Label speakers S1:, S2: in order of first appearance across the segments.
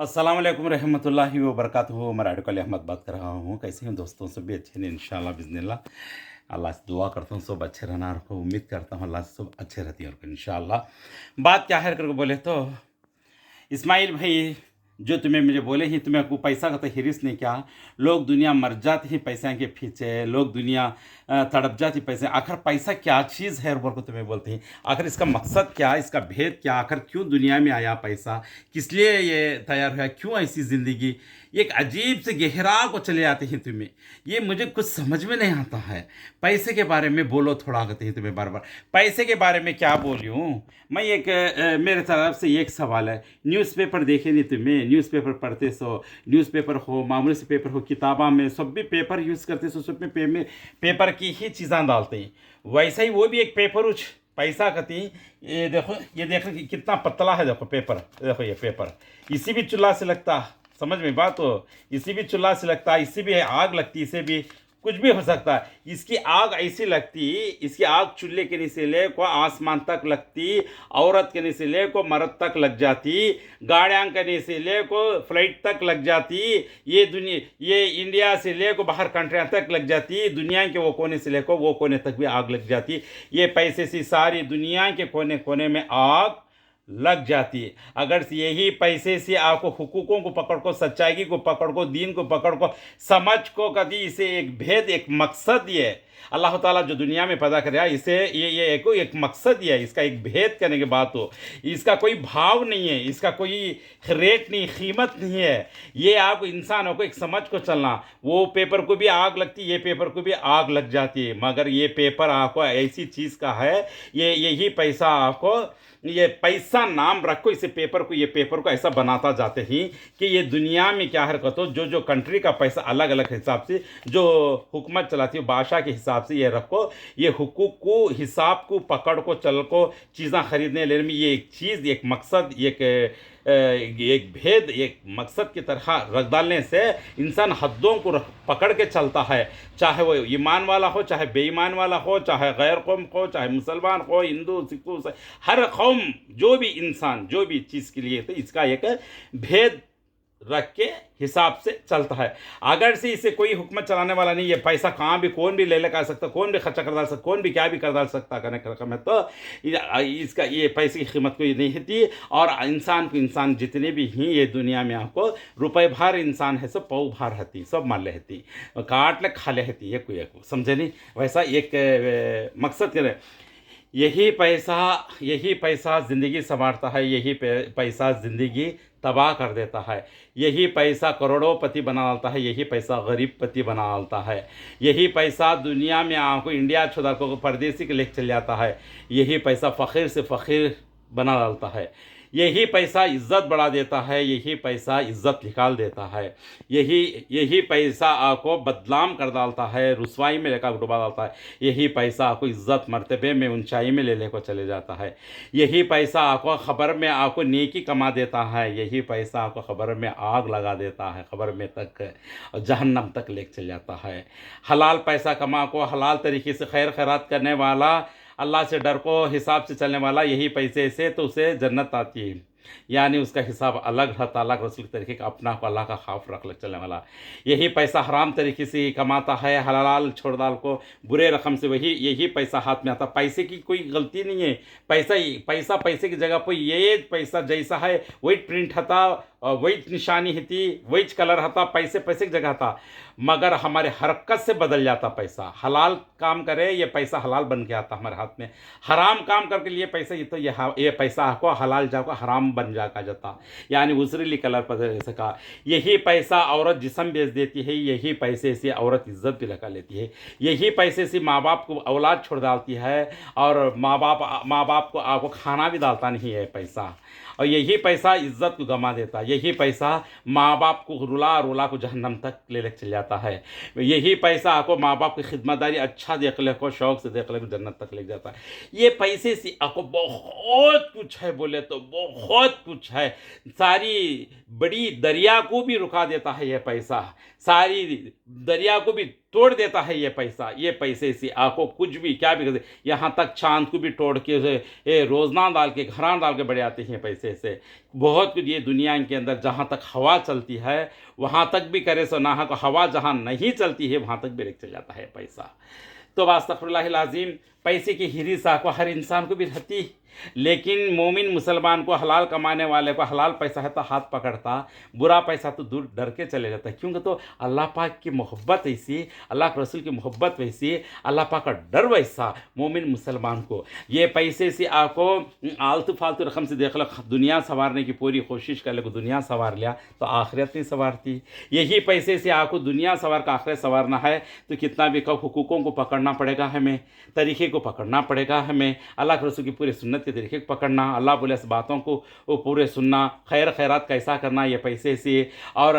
S1: अस्सलाम वालेकुम रहमतुल्लाहि व बरकातहू। मैं राइडर अली अहमद बात कर रहा हूँ। कैसे हैं दोस्तों? सब भी अच्छे हैं इंशाल्लाह बिज़निल्लाह। अल्लाह से दुआ करता हूँ सब अच्छे रहना और उम्मीद करता हूँ अल्लाह से सब अच्छे रहती है और इंशाल्लाह। बात क्या है करके बोले तो इस्माइल भाई, जो तुम्हें मुझे बोले ही तुम्हें को पैसा का तो हिरिस नहीं क्या। लोग दुनिया मर जाती ही पैसे के पीछे, लोग दुनिया तड़प जाती पैसे। आखिर पैसा क्या चीज़ है बोल को तुम्हें बोलते हैं। आखिर इसका मकसद क्या, इसका भेद क्या, आखिर क्यों दुनिया में आया पैसा, किस लिए ये तैयार हुआ, क्यों ऐसी ज़िंदगी। एक अजीब से गहरा को चले आते हैं तुम्हें। ये मुझे कुछ समझ में नहीं आता है। पैसे के बारे में बोलो थोड़ा, कहते हैं तुम्हें बार बार। पैसे के बारे में क्या बोलूँ मैं। एक मेरे तरफ से एक सवाल है। न्यूज़पेपर देखे नहीं तुम्हें? न्यूज़पेपर पढ़ते सो, न्यूज़पेपर हो, मामूली से पेपर हो, किताबा में सब भी पेपर यूज़ करते सो, सब में पेपर की ही चीज़ें डालते हैं। वैसे ही वो भी एक पेपर उच पैसा कहती। ये देखो कि कितना पतला है। देखो पेपर, देखो ये पेपर इसी भी चूल्हा से लगता। समझ में बात हो? इसी भी चूल्हा से लगता, इसी भी आग लगती, इसे भी कुछ भी हो सकता है। इसकी आग ऐसी लगती, इसकी आग चूल्हे के नीचे ले को आसमान तक लगती, औरत के नीचे ले को मर्द तक लग जाती, गाड़ियाँ के नीचे ले को फ्लाइट तक लग जाती, ये दुनिया, ये इंडिया से ले को बाहर कंट्रियाँ तक लग जाती, दुनिया के वो कोने से ले को वो कोने तक भी आग लग जाती। ये पैसे से सारी दुनिया के कोने कोने में आग लग जाती है। अगर से यही पैसे से आपको हुकूकों को पकड़ को, सच्चाई को पकड़ को, दीन को पकड़ को, समझ को कदी इसे एक भेद, एक मकसद ये है। अल्लाह ताला जो दुनिया में पैदा कराया इसे ये एक मकसद ही है। इसका एक भेद करने की बात हो, इसका कोई भाव नहीं है, इसका कोई रेट नहीं, कीमत नहीं है। ये आपको इंसानों को एक समझ को चलना। वो पेपर को भी आग लगती, ये पेपर को भी आग लग जाती है, मगर ये पेपर आपको ऐसी चीज़ का है, ये यही पैसा आपको, ये पैसा नाम रखो इसे पेपर को, ये पेपर को ऐसा बनाता जाते ही कि ये दुनिया में क्या हरकत हो, जो जो कंट्री का पैसा अलग अलग हिसाब से जो हुकूमत चलाती है बादशाह के हिसाब से ये रखो। ये हुकूक को, हिसाब को पकड़ को, चल को चीज़ें खरीदने लेने में ये एक चीज़, एक मकसद, एक भेद, एक मकसद की तरह रख डालने से इंसान हद्दों को पकड़ के चलता है। चाहे वो ईमान वाला हो, चाहे बेईमान वाला हो, चाहे गैर कौम हो, चाहे मुसलमान हो, हिंदू, सिख, हर कौम, जो भी इंसान जो भी चीज़ के लिए तो इसका एक भेद रख के हिसाब से चलता है। अगर से इसे कोई हुकूमत चलाने वाला नहीं, ये पैसा कहाँ भी कौन भी ले लगा सकता, कौन भी खर्चा कर डाल सकता, कौन भी क्या भी कर डाल सकता करने का तो इसका ये पैसे की कीमत कोई नहीं होती। और इंसान को, इंसान जितने भी हैं ये दुनिया में आपको रुपए भर इंसान है, सब पौ भर रहती, सब मान लेती, काट ले खा लेती है कोई, समझे नहीं? वैसा एक मकसद करे। यही पैसा ज़िंदगी संवारता है, यही पैसा ज़िंदगी तबाह कर देता है। यही पैसा करोड़ोंपति बना डालता है, यही पैसा गरीबपति बना डालता है। यही पैसा दुनिया में आपको इंडिया छोड़ को परदेसी के लेकर चल जाता है। यही पैसा फ़कीर से फ़कीर बना डालता है। यही पैसा इज़्ज़त बढ़ा देता है, यही पैसा इज़्ज़त निकाल देता है। यही पैसा आपको बदनाम कर डालता है, रुसवाई में लेकर डुबा डालता है। यही पैसा आपको इज़्ज़त मर्तबे में, ऊंचाई में ले को चले जाता है। यही पैसा आपको खबर में आपको नेकी कमा देता है, यही पैसा आपको खबर में आग लगा देता है, खबर में तक जहन्नम तक ले चल जाता है। हलाल पैसा कमा को, हलाल तरीके से खैर खैरात करने वाला, अल्लाह से डर को हिसाब से चलने वाला, यही पैसे से तो उसे जन्नत आती है। यानी उसका हिसाब अलग रहता, अलग रसूल तरीके का, अपना को अल्लाह का खौफ रख ले चलने वाला। यही पैसा हराम तरीके से कमाता है, हलाल छोड़ डाल को बुरे रकम से, यही पैसा हाथ में आता। पैसे की कोई गलती नहीं है, पैसा पैसे की जगह पर ये पैसा जैसा है वही प्रिंट था, वही निशानी थी, वही कलर था, पैसे पैसे की जगह था, मगर हमारे हरकत से बदल जाता पैसा। हलाल काम करे ये पैसा हलाल बन के आता हमारे हाथ में, हराम काम करके लिए पैसा ये पैसा आपको हलाल जाको हराम बन जाका जाता, यानी उसरीली कलर पर सका। यही पैसा औरत जिस्म बेच देती है, यही पैसे से औरत इज्जत भी लगा लेती है। यही पैसे से माँ बाप को औलाद छोड़ डालती है, और माँ बाप को आपको खाना भी डालता नहीं है पैसा। और यही पैसा इज्जत को गंवा देता है, यही पैसा माँ बाप को रुला रुला को जहन्नम तक ले चल जाता है। यही पैसा आपको माँ बाप की खिदमतदारी अच्छा देख ले को, शौक से देख ले को जन्नत तक ले जाता है। ये पैसे से आपको बहुत कुछ है, बोले तो बहुत कुछ है। सारी बड़ी दरिया को भी रुका देता है ये पैसा, सारी दरिया को भी तोड़ देता है ये पैसा। ये पैसे से आपको कुछ भी क्या भी कर दे, यहाँ तक चांद को भी तोड़ के रोज़ना डाल के घरां डाल के बड़े आते हैं पैसे से। बहुत कुछ ये दुनिया के अंदर जहाँ तक हवा चलती है वहाँ तक भी करे सो ना को, हवा जहाँ नहीं चलती है वहाँ तक भी लेके चल जाता है पैसा। तो अस्तगफिरुल्लाहिल अज़ीम, पैसे की हिरिसा को हर इंसान को भी रहती, लेकिन मोमिन मुसलमान को, हलाल कमाने वाले को हलाल पैसा है तो हाथ पकड़ता, बुरा पैसा तो दूर डर के चले जाता है। क्योंकि तो अल्लाह पाक की मोहब्बत ऐसी, अल्लाह के रसूल की मोहब्बत वैसी, अल्लाह पाक का डर वैसा मोमिन मुसलमान को। ये पैसे से आपको आलतू फालतू रकम से देख लो, दुनिया संवारने की पूरी कोशिश कर लो, दुनिया संवार लिया तो आखिरत नहीं संवारती। यही पैसे से आपको दुनिया संवार का आखिरत संवारना है तो कितना भी कब हुकूकों को पकड़ना पड़ेगा, हमें तरीके को पकड़ना पड़ेगा, हमें अल्लाह के रसूल की पूरी सुन्नत के तरीके को पकड़ना, अल्लाह बोले इस बातों को वो पूरे सुनना, खैर खैरात कैसा करना ये पैसे से, और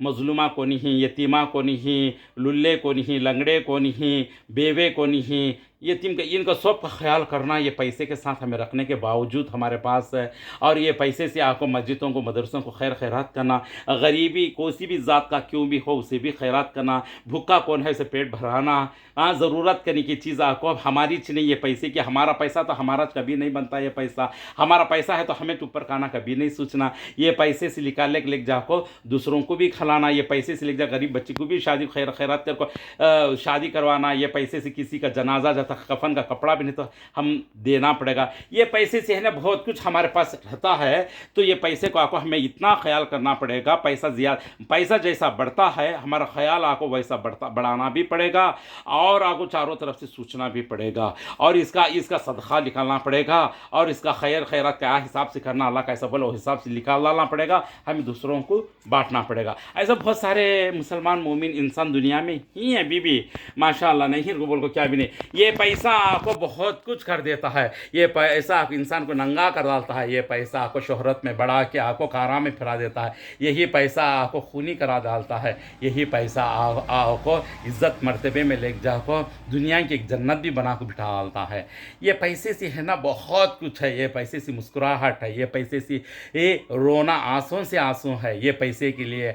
S1: मजलूमा को नहीं, यतीमा को नहीं, लुल्ले को नहीं, लंगड़े को नहीं, बेवे को नहीं, यतीम का इनका सब का ख्याल करना ये पैसे के साथ हमें रखने के बावजूद हमारे पास है। और ये पैसे से आपको मस्जिदों को, मदरसों को खैर खैरात करना, गरीबी कोई भी ज़ात का क्यों भी हो उसे भी खैरात करना, भूखा कौन है उसे पेट भराना, ज़रूरत करने की चीज़ आपको अब हमारी नहीं, ये पैसे की, हमारा पैसा तो हमारा कभी नहीं बनता, ये पैसा हमारा पैसा है तो हमें ऊपर खाना कभी नहीं सोचना। ये पैसे से निकालने के ले जाको दूसरों को भी खिलाना, ये पैसे से ले जा गरीब बच्चे को भी शादी खैर खैरात कर शादी करवाना, ये पैसे से किसी का जनाजा जाता, कफन का कपड़ा भी नहीं तो हम देना पड़ेगा। ये पैसे से है ना बहुत कुछ हमारे पास रहता है, तो ये पैसे को आपको हमें इतना ख्याल करना पड़ेगा। पैसा जैसा बढ़ता है हमारा ख्याल आपको वैसा बढ़ाना भी पड़ेगा, और आपको चारों तरफ से सोचना भी पड़ेगा, और इसका सदका निकालना पड़ेगा, और इसका खैर खैरात क्या हिसाब से करना, अल्लाह कैसा बोलो हिसाब से निकालना पड़ेगा, हमें दूसरों को बांटना पड़ेगा। ऐसा बहुत सारे मुसलमान मोमिन इंसान दुनिया में ही हैं बीबी, माशाअल्लाह, नहीं बोल को क्या भी नहीं। ये पैसा आपको बहुत कुछ कर देता है, ये पैसा आप इंसान को नंगा कर डालता है, ये पैसा आपको शोहरत में बढ़ा के आपको कारा में फिरा देता है, यही पैसा आपको खूनी करा डालता है, यही पैसा आपको इज्जत मर्तबे में ले जाकर दुनिया की एक जन्नत भी बना को बिठा डालता है। ये पैसे से है ना बहुत कुछ है, ये पैसे से मुस्कुराहट है, ये पैसे से ये रोना आंसुओं से आंसू है, ये पैसे के लिए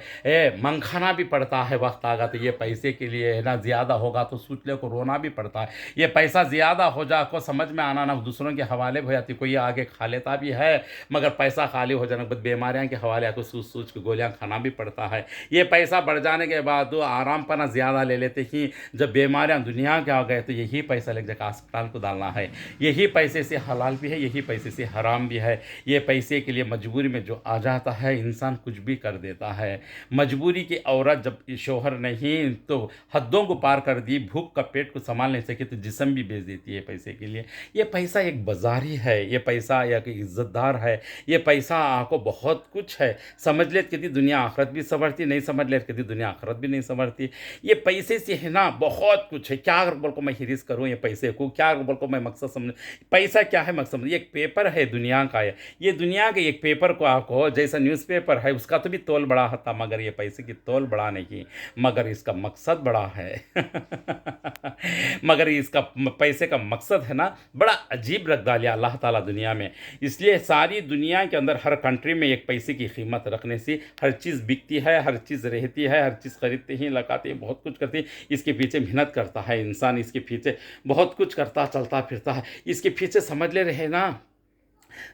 S1: मंखाना भी पड़ता है, वक्त आगा तो ये पैसे के लिए है ना ज़्यादा होगा तो सूचले को रोना भी पड़ता है। ये पैसा ज़्यादा हो जा को समझ में आना ना दूसरों के हवाले हो जाती, कोई आगे खा लेता भी है, मगर पैसा खाली हो जाने के बाद बीमारियाँ के हवाले आपको सूझ के गोलियाँ खाना भी पड़ता है। ये पैसा बढ़ जाने के बाद तो आराम पना ज़्यादा ले लेते ही, जब बीमारियाँ दुनिया के आ गए तो यही पैसा ले जाकर अस्पताल को डालना है। यही पैसे से हलाल भी है, यही पैसे से हराम भी है। ये पैसे के लिए मजबूरी में जो आ जाता है इंसान कुछ भी कर देता है। मजबूरी की औरत जब शोहर नहीं तो हदों को पार कर दी, भूख का पेट को संभाल नहीं सके तो जिस्म भी बेच देती है पैसे के लिए। ये पैसा एक बाजारी है, ये पैसा एक इज्जतदार है, ये पैसा आपको बहुत कुछ है। समझ ले कि दुनिया आखरत भी संवरती, नहीं समझ ले कि दुनिया आखरत भी नहीं संवरती। ये पैसे से है ना बहुत कुछ है। क्या बोल को मैं हिरिस करूँ ये पैसे को, क्या बोल को मैं मकसद समझ, पैसा क्या है मकसद, ये एक पेपर है दुनिया का है, ये दुनिया के एक पेपर को आपको जैसा न्यूज़पेपर है उसका तो भी तोल बड़ा था, मगर ये पैसे की तोल बड़ा नहीं, मगर इसका मकसद बड़ा है मगर इसका पैसे का मकसद है ना बड़ा अजीब रख डालिया अल्लाह ताला दुनिया में। इसलिए सारी दुनिया के अंदर हर कंट्री में एक पैसे की कीमत रखने से हर चीज़ बिकती है, हर चीज़ रहती है, हर चीज़ खरीदते ही लगाते हैं, बहुत कुछ करते हैं। इसके पीछे मेहनत करता है इंसान, इसके पीछे बहुत कुछ करता चलता फिरता है, इसके पीछे समझ ले रहे ना,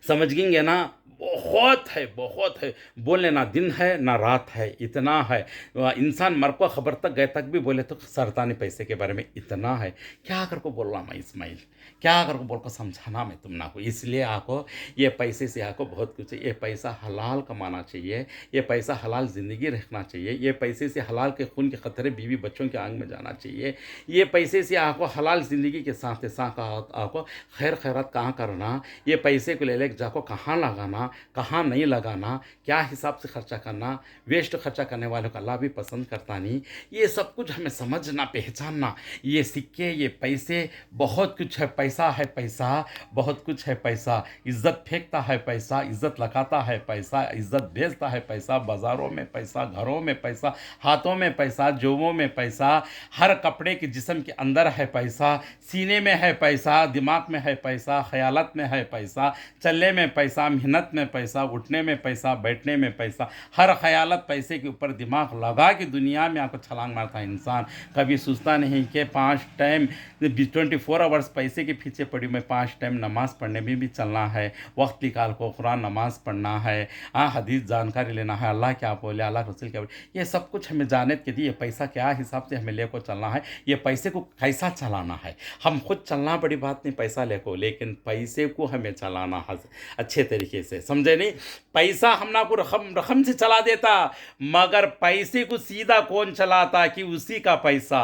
S1: समझ गेंगे ना, बहुत है बहुत है। बोले ना दिन है ना रात है, इतना है। इंसान मर को ख़बर तक गए तक भी बोले तो सरतानी पैसे के बारे में इतना है। क्या कर को बोल रहा मैं इस्माइल, क्या कर को बोल को समझाना मैं तुम ना को। इसलिए आपको ये पैसे से आपको बहुत कुछ है। ये पैसा हलाल कमाना चाहिए, ये पैसा हलाल ज़िंदगी रखना चाहिए, ये पैसे से हलाल के खून के ख़तरे बीवी बच्चों के आंग में जाना चाहिए। ये पैसे से आपको हलाल ज़िंदगी के साथ साथ आपको खैर खैरात कहाँ करना, ये पैसे को ले जाको कहाँ लगाना, कहाँ नहीं लगाना, क्या हिसाब से खर्चा करना, वेस्ट खर्चा करने वालों का अल्लाह भी पसंद करता नहीं। ये सब कुछ हमें समझना पहचानना। ये सिक्के, ये पैसे, बहुत कुछ है। पैसा है, पैसा बहुत कुछ है। पैसा इज्जत फेंकता है, पैसा इज्जत लगाता है, पैसा इज्जत भेजता है, पैसा बाज़ारों में पैसा, घरों में पैसा, हाथों में पैसा, जेबों में पैसा, हर कपड़े के जिस्म के अंदर है पैसा, सीने में है पैसा, दिमाग में है पैसा, ख्यालत में है पैसा, चलने में पैसा, मेहनत में पैसा, उठने में पैसा, बैठने में पैसा, हर ख़यालत पैसे के ऊपर दिमाग लगा कि दुनिया में आपको छलांग मारता है इंसान। कभी सोचता नहीं कि 5 टाइम 24 आवर्स पैसे के पीछे पड़ी, मैं 5 टाइम नमाज़ पढ़ने में भी चलना है, वक्त निकाल को कुरान नमाज़ पढ़ना है, हदीस जानकारी लेना है, अल्लाह क्या बोले, अल्लाह रसूल क्या बोले, ये सब कुछ हमें जानने के लिए पैसा क्या हिसाब से हमें लेकर चलना है, ये पैसे को कैसा चलाना है। हम खुद चलना बड़ी बात नहीं पैसा लेको, लेकिन पैसे को हमें चलाना है अच्छे तरीके से, समझे नहीं। पैसा हमना को रकम से चला देता, मगर पैसे को सीधा कौन चलाता कि उसी का पैसा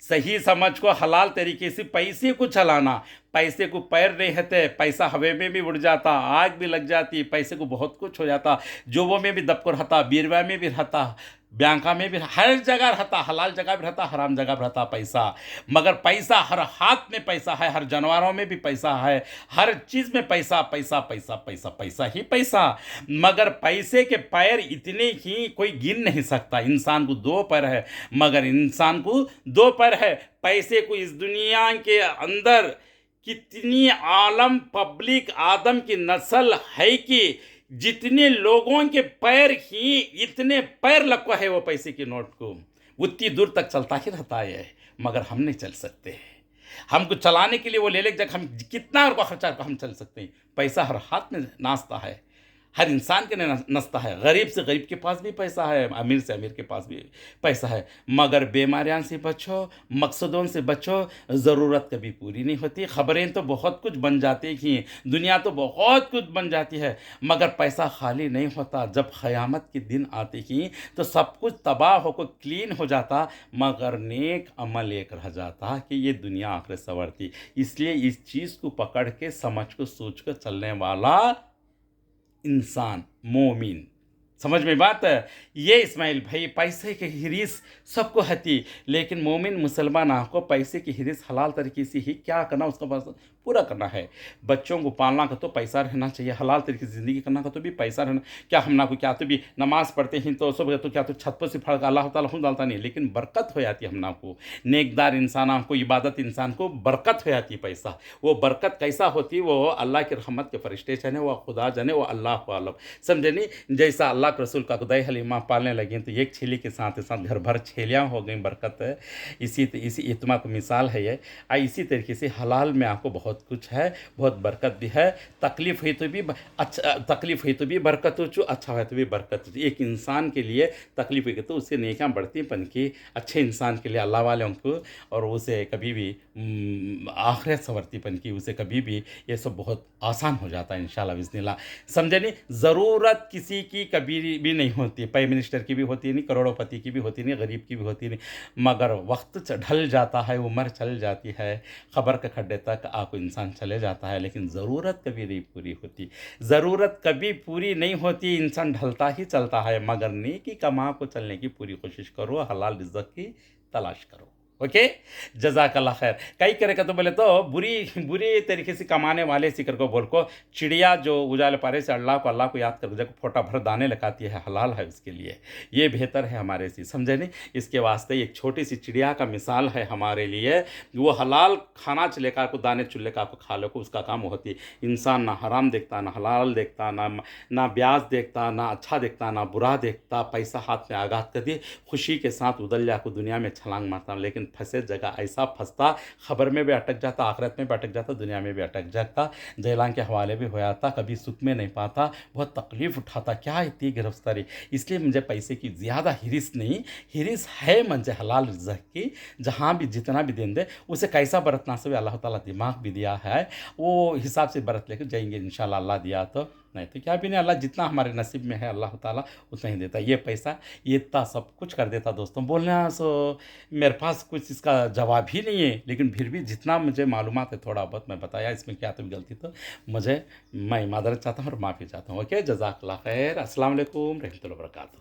S1: सही समझ को हलाल तरीके से पैसे को चलाना। पैसे को पैर नहीं रहते, पैसा हवे में भी उड़ जाता, आग भी लग जाती, पैसे को बहुत कुछ हो जाता, जोबों में भी दबकर रहता, बीरवा में भी रहता, बैंका में भी, हर जगह रहता, हलाल जगह भी रहता, हराम जगह भी रहता पैसा। मगर पैसा हर हाथ में पैसा है, हर जानवरों में भी पैसा है, हर चीज़ में पैसा पैसा पैसा पैसा पैसा ही पैसा। मगर पैसे के पैर इतने ही कोई गिन नहीं सकता। इंसान को 2 पैर है, मगर इंसान को 2 पैर है। पैसे को इस दुनिया के अंदर कितनी आलम पब्लिक आदम की नस्ल है कि जितने लोगों के पैर ही इतने पैर लगवा है वो पैसे की नोट को, उतनी दूर तक चलता ही रहता है, मगर हम नहीं चल सकते। हमको चलाने के लिए वो ले जगह हम कितना और खर्चा कर हम चल सकते हैं। पैसा हर हाथ में नाचता है, हर इंसान के नसता है, गरीब से गरीब के पास भी पैसा है, अमीर से अमीर के पास भी पैसा है। मगर बीमारियां से बचो, मकसदों से बचो, ज़रूरत कभी पूरी नहीं होती। खबरें तो बहुत कुछ बन जाती हैं, दुनिया तो बहुत कुछ बन जाती है, मगर पैसा खाली नहीं होता। जब क़यामत के दिन आते ही तो सब कुछ तबाह होकर क्लीन हो जाता, मगर नेक अमल एक रह जाता कि ये दुनिया आखिर संवरती। इसलिए इस चीज़ को पकड़ के समझ को सोच कर चलने वाला इंसान मोमिन, समझ में बात है। ये इस्माइल भाई पैसे की हिरिस सबको हती, लेकिन मोमिन मुसलमान आपको पैसे की हिरिस हलाल तरीके से ही क्या करना उसका बस पूरा करना है। बच्चों को पालना का तो पैसा रहना चाहिए, हलाल तरीके से ज़िंदगी करना का तो भी पैसा रहना। क्या हम ना को क्या तो भी नमाज़ पढ़ते हैं तो सब तो क्या तो छत पर से फड़ का अल्लाह ताला खुद डालता नहीं, लेकिन बरकत हो जाती है हम ना को। नेकदार इंसान आपको, इबादत इंसान को बरकत हो जाती है पैसा। वो बरकत कैसा होती है वो अल्लाह की रहमत के फरिश्ते जाने, वो खुदा जाने, वो अल्लाह आलम, समझे नहीं। जैसा अल्लाह के रसूल का खुदाई हलीमा पालने लगे तो एक छेली के साथ घर भर छेलियाँ हो गई, बरकत है। इसी इतमा को मिसाल है ये। इसी तरीके से हलाल में आपको बहुत कुछ है, बहुत बरकत भी है। तकलीफ़ हुई तो भी अच्छा, तकलीफ़ हुई तो भी बरकत हो चु, अच्छा है तो भी बरकत हो। एक इंसान के लिए तकलीफ़ हुई तो उससे नेकियां बढ़ती पन की, अच्छे इंसान के लिए अल्लाह वाले उनको, और उसे कभी भी आखिरत संवरती पन की, उसे कभी भी ये सब बहुत आसान हो जाता है इंशाल्लाह बिस्मिल्लाह, समझे नहीं। ज़रूरत किसी की कभी भी नहीं होती, प्राइम मिनिस्टर की भी होती नहीं, करोड़पति की भी होती नहीं, गरीब की भी होती नहीं, मगर वक्त ढल जाता है, उम्र चल जाती है, खबर के खड्डे तक आपको इंसान चले जाता है, लेकिन ज़रूरत कभी नहीं पूरी होती। ज़रूरत कभी पूरी नहीं होती, इंसान ढलता ही चलता है, मगर नेकी कमा को चलने की पूरी कोशिश करो, हलाल रिज़्क़ की तलाश करो। ओके, जज़ाकल्लाह खैर। कई करे का तो बोले तो बुरी तरीके से कमाने वाले सिकर को बोल को, चिड़िया जो उजाले पारे से अल्लाह को याद कर जब फोटा भर दाने लगाती है, हलाल है उसके लिए, ये बेहतर है हमारे से, समझे नहीं। इसके वास्ते एक छोटी सी चिड़िया का मिसाल है हमारे लिए, वो हलाल खाना लेकर को दाने चुल्ले का को खा लो को उसका काम होती है। इंसान ना हराम देखता, ना हलाल देखता, ना ब्याज देखता, ना अच्छा देखता, ना बुरा देखता, पैसा हाथ में आगात कर दिए, खुशी के साथ उदल जा को दुनिया में छलांग मारता, लेकिन फंसे जगह ऐसा फंसता, खबर में भी अटक जाता, आखिरत में भी अटक जाता, दुनिया में भी अटक जाता, जेलान के हवाले भी हो जाता, कभी सुख में नहीं पाता, बहुत तकलीफ़ उठाता। क्या इतनी गिरफ्तारी। इसलिए मुझे पैसे की ज़्यादा हिरिस नहीं, हिरिस है मुझे हलाल रिज़्क़ की, जहाँ भी जितना भी दें दे उसे कैसा बरतना से अल्लाह ताला दिमाग भी दिया है, वो हिसाब से बरत लेकर जाएंगे इंशाल्लाह। अल्लाह दिया तो, नहीं तो क्या भी नहीं, अल्लाह जितना हमारे नसीब में है अल्लाह ताला उतना ही देता है। ये पैसा ये इतना सब कुछ कर देता। दोस्तों बोलना सो मेरे पास कुछ इसका जवाब ही नहीं है, लेकिन फिर भी जितना मुझे मालूमात है थोड़ा बहुत मैं बताया, इसमें क्या तो गलती तो मैं मादरत चाहता हूँ और माफ़ी चाहता हूँ। ओके, जज़ाकल्लाह खैर। अस्सलाम वालेकुम रहमतुल्लाहि व बरकातहू।